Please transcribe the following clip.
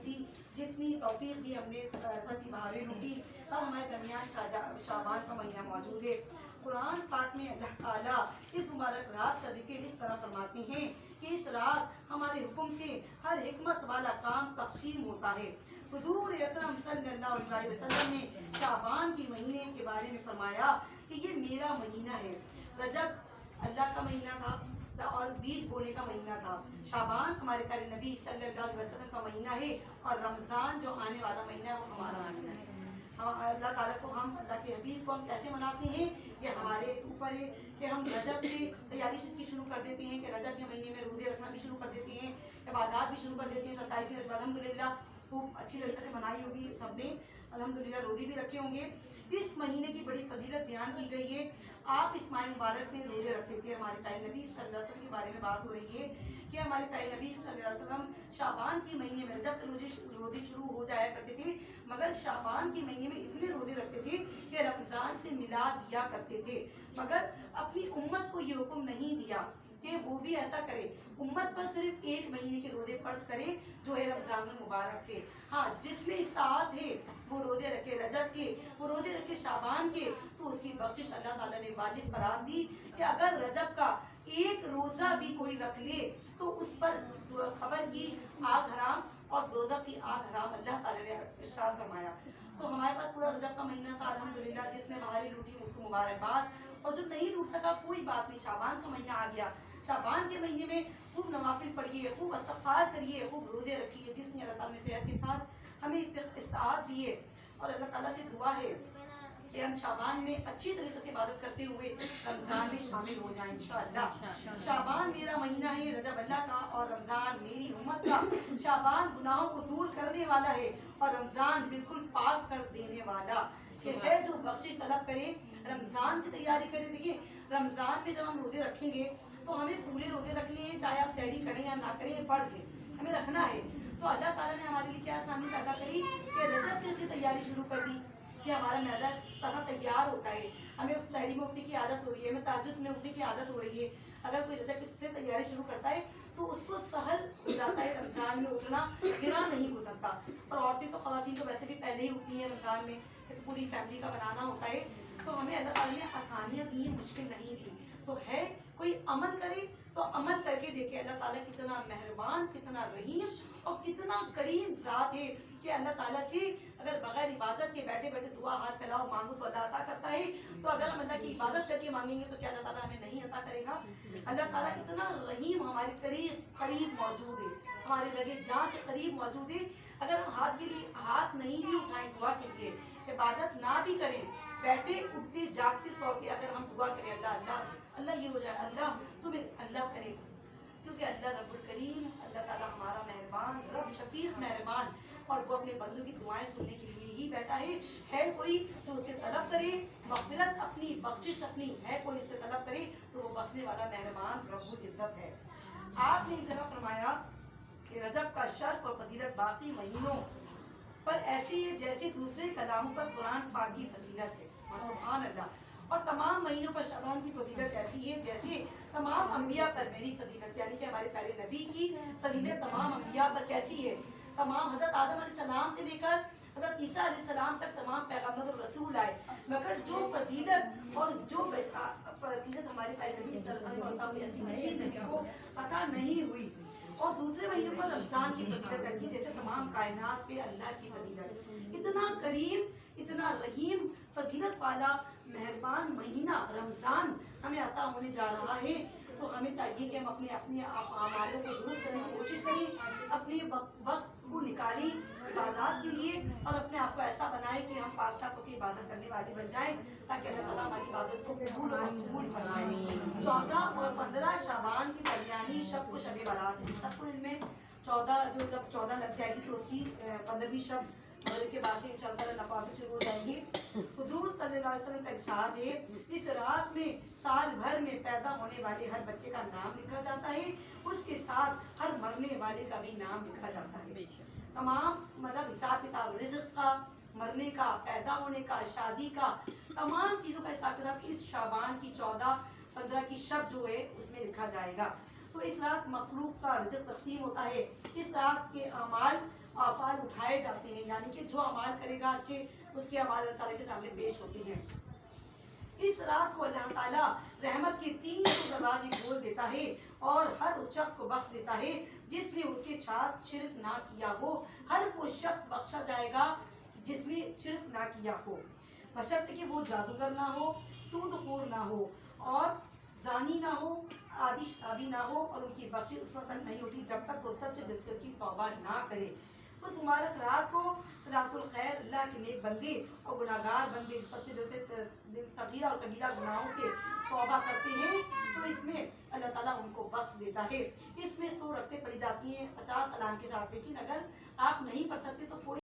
थी, जितनी तौफीक दी हमने सभी बहारें लूटी। अब हमारे दरमियान शाबान का महीना मौजूद है। कुरान पाक में अल्लाह ताला इस मुबारक रात का जिक्र इस तरह फरमाते हैं कि इस रात हमारे हुक्म से हर हिकमत वाला काम तक़सीम होता है। हुज़ूर अकरम सल्लल्लाहु अलैहि वसल्लम ने शाबान के महीने के बारे में फरमाया कि ये मेरा महीना है। रजब अल्लाह का महीना था और बीज बोने का महीना था। शाबान हमारे प्यारे नबी सल्लल्लाहु अलैहि वसल्लम का महीना है और रमज़ान जो आने वाला महीना है वो हमारा महीना है। अल्लाह ताला को हम अल्लाह के हबीब को हम कैसे मनाते हैं, ये हमारे ऊपर है कि हम रजब की तैयारी इसकी शुरू कर देते हैं कि रजब के महीने में रोज़े रखना भी शुरू कर देते हैं, इबादत भी शुरू कर देते हैं। 27 रजब अल्हम्दुलिल्लाह खूब अच्छी तरीके से मनाई होगी सबने, अल्हम्दुलिल्लाह रोज़े भी रखे होंगे। इस महीने की बड़ी फजीलत बयान की गई है। आप इस माह मुबारक में रोज़े रखते थे। हमारे प्यारे नबी सल्लल्लाहु अलैहि वसल्लम के बारे में बात हो रही है कि हमारे प्यारे नबी सल्लल्लाहु अलैहि वसल्लम शाबान के महीने में जब रोज़े शुरू हो जाया करते थे, मगर शाबान के महीने में इतने रोज़े रखते थे कि रमज़ान से मिला दिया करते थे, मगर अपनी उम्मत को ये हुक्म नहीं दिया कि वो भी ऐसा करे। उम्मत पर सिर्फ एक महीने के रोज़े फर्ज करे जो है रमज़ान मुबारक के। हाँ, जिसमें इस्ताअत है वो रोज़े रखे रजब के, वो रोज़े रखे शाबान के, तो उसकी बख्शिश अल्लाह ताला ने वाजिब करार दी कि अगर रजब का एक रोज़ा भी कोई रख ले तो उस पर खबर की आग हराम और दोज़ख की आग हराम अल्लाह ताला ने इरशाद फरमाया। तो हमारे पास पूरा रजब का महीना था अल्हम्दुलिल्लाह, जिसने बाहरी लूटी उसको मुबारकबाद, और जो नहीं लूट सका कोई बात नहीं। शाबान का महीना आ गया, शाबान के महीने में खूब नवाफिल पढ़िए, खूब इस्तिग़फ़ार करिए, खूब रोज़े रखिए, जिसने अल्लाह ताला ने सेहत के साथ हमें इस्ताअत दी है। और अल्लाह ताला से दुआ है कि हम शाबान में अच्छी तरीके से इबादत करते हुए रमज़ान में शामिल हो जाएं इंशाअल्लाह। शाबान मेरा महीना है, रजब अल्लाह का और रमज़ान मेरी उम्मत का। शाबान गुनाहों को दूर करने वाला है और रमज़ान बिल्कुल पाक कर देने वाला है जो बख्शिश तलब करे, रमज़ान की तैयारी करे। देखिए, रमज़ान में जब हम रोज़े रखेंगे तो हमें पूरे रोज़े रखने हैं, चाहे आप सहरी करें या ना करें, फ़र्ज़ है, हमें रखना है। तो अल्लाह ताला ने हमारे लिए क्या आसानी पैदा करी कि रजब से इसकी तैयारी शुरू कर दी कि हमारा मैदा तरह तैयार होता है, हमें सहरी में उठने की आदत हो रही है, हमें ताजुद में उठने की आदत हो रही है। अगर कोई रजब से तैयारी शुरू करता है तो उसको सहल हो जाता है रमज़ान में उठना, गिरा नहीं गुजरता। और औरतें तो ख़वातीन तो वैसे भी पहले ही उठती हैं रमज़ान में, तो पूरी फैमिली का बनाना होता है। तो हमें अल्लाह ताला ने आसानियाँ दी, मुश्किल नहीं दी। तो है कोई अमल करे तो अमल करके देखे। अल्लाह ताला कितना मेहरबान, कितना रहीम और कितना करीम ज़ात है कि अल्लाह ताला से अगर बगैर इबादत के बैठे बैठे दुआ हाथ फैलाओ मांगो तो अल्लाह अता करता है। तो अगर हम अल्लाह की इबादत करके मांगेंगे तो क्या अल्लाह ताला हमें नहीं अता करेगा? अल्लाह ताला इतना रहीम हमारे करीब मौजूद है, हमारे लगे जान से करीब मौजूद है। अगर हम हाथ के लिए हाथ नहीं भी उठाएं दुआ के लिए, इबादत ना भी करें, बैठे उठते जागते सोते अगर हम दुआ करें अल्लाह अल्लाह अल्लाह ये हो जाए, अल्लाह तुम्हें अल्लाह करे, क्योंकि अल्लाह रब्बुल करीम, अल्लाह ताला हमारा मेहरबान रब शफीक मेहरबान, और वो अपने बंदों की दुआएं सुनने के लिए ही बैठा है। कोई तो उससे तलब करे मग़फ़िरत, अपनी बख्शिश अपनी है कोई उससे तलब करे तो वो बख्शने वाला मेहरबान रब्बुल इज़्ज़त है। आपने एक जगह फरमाया कि रजब का शर्फ और फजीलत बाकी महीनों पर ऐसी है जैसे दूसरे कलामों पर कुरान पाक की फजीलत है। सुभान अल्लाह। और तमाम महीनों पर शाबान की फजीलत ऐसी है जैसे तमाम अंबिया पर मेरी फजीलत, यानी कि हमारे प्यारे नबी की फजीलत तमाम अंबिया पर कैसी है। तमाम हज़रत आदम अलैहिस्सलाम से लेकर हज़रत ईसा अलैहिस्सलाम तक तमाम पैगम्बर और रसूल आए, मगर जो फजीलत और जो फजीलत हमारे प्यारे नबी सल्लल्लाहु अलैहि वसल्लम को पता नहीं हुई। और दूसरे महीनों पर रमज़ान की फजीलत रखी, जैसे तमाम कायनात पे अल्लाह की फजीलत। इतना करीम, इतना रहीम, फजीलत वाला मेहरबान महीना रमज़ान हमें अता होने जा रहा है। तो हमें चाहिए कि हम अपने अमालों को दुरुस्त करने की कोशिश करें, अपने वक्त को निकालें इबादत के लिए और अपने आप को ऐसा बनाएं कि हम पाक साफ होकर इबादत करने वाले बन जाएं, ताकि अल्लाह ताला हमारी इबादत को कबूल और मकबूल फरमाए। 14 और 15 शाबान की दरमियानी शब को शब बारात है। सबको इनमें 14 जब 14 लग जाएगी तो उसकी 15वीं शब के बाद से इंशाअल्लाह नफाफिल शुरू हो जाएंगे। हुजूर सल्लल्लाहु अलैहि वसल्लम का इरशाद है, इस रात में साल भर में पैदा होने वाले हर बच्चे का नाम लिखा जाता है, उसके साथ हर मरने वाले का भी नाम लिखा जाता है। तमाम मतलब हिसाब किताब रिज़्क़ का, मरने का, पैदा होने का, शादी का, तमाम चीज़ों का हिसाब किताब इस शाबान की 14-15 की शब जो है उसमें लिखा जाएगा। तो इस रात मखलूक का रिज़्क़ तक़सीम होता है। इस रात के अमाल अफ़ाल उठाए जाते हैं, यानी कि जो अमाल करेगा अच्छे उसके अमाल अल्लाह ताला के सामने पेश होते हैं। इस रात को अल्लाह ताला रहमत के 3 दरवाजे खोल देता है और हर उस शख्स को बख्श देता है जिसने उसके साथ शिरक ना किया हो। हर वो शख्स बख्शा जाएगा जिसने शिरक ना किया हो, बशर्ते कि वो जादूगर ना हो, सूदखोर ना हो और जानी ना हो, आदि शराबी ना हो, और उनकी बख्शिश उस वक्त तक नहीं होती जब तक वो सच्चे दिल से उसकी तौबा ना करे। उस मुबारक रात को सलातुल खैर अल्लाह के नेक बंदे और गुनाहगार बंदे सच्चे दिल से दिल सगीरा और कबीरा गुनाहों से तौबा करते हैं तो इसमें अल्लाह ताला उनको बख्श देता है। इसमें 100 रकतें पढ़ी जाती हैं 50 सलाम के साथ, लेकिन अगर आप नहीं पढ़ सकते तो कोई